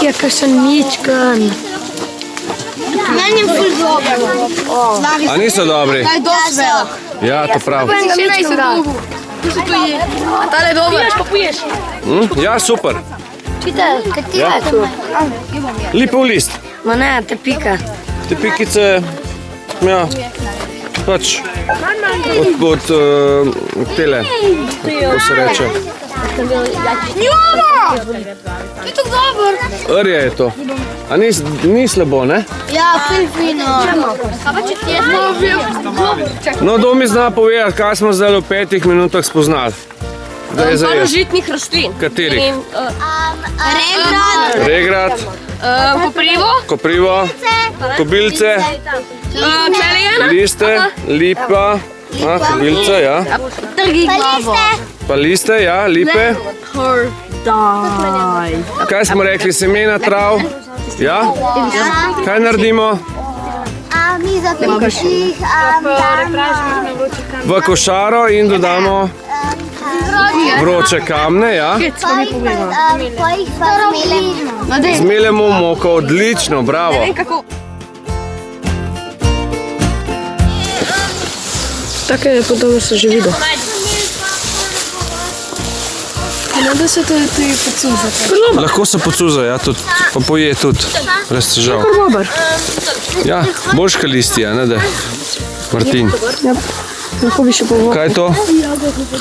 je kakšen mičkan. Meni je ful dobro. A niso dobri? Taj dosti velik. Ja, to prav. A tale je dober. Ja, super. Čite, katera je tu? Lipov list. Ma ne, te pika. Te pikice, ja, pač od tele, kako se reče. Joma! To je tako dober. Rje je to. A ni slabo, ne? Ja, ful fino. Kaj pa če ti je No, kdo mi zna povedati, kaj smo zdaj v 5 minutah spoznali? Da je za jaz. Žitnih rastlin. Kateri? Regrat. Regrat, Koprivo, koprivo, kobilce, čelijena, liste, lipa, kobilce, ja. Trgi glavo. Pa liste, ja, lipe. Kaj smo rekli, semena trav? Ja? Kaj naredimo? Mi zapiš jih, V košaro in dodamo vroče kamne, ja. pa jih pa zmelimo. Zmeljemo moko, odlično, bravo. Tako je podobno se že videl. Ne da se to tudi pocuza. Lahko se pocuza, ja, tudi, pa poje tudi, brez težav. Dober. Ja, boljška listija, ne da, Martin. Lahko bi še povedal. Kaj je to?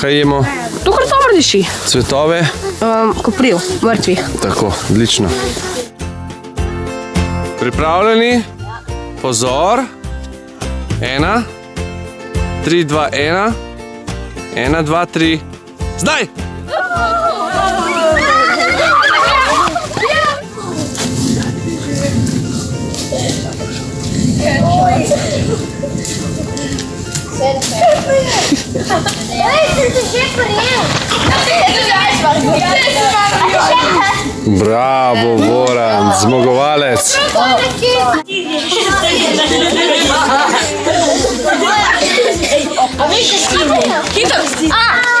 Kaj jemo? To kar dobro diši. Cvetove? Kopriv, mrtvih. Tako, odlično. Pripravljeni? Pozor. 1, 3, 2, 1. 1, 2, 3. Zdaj! Bravo, Goran, zmagovalec. hitro.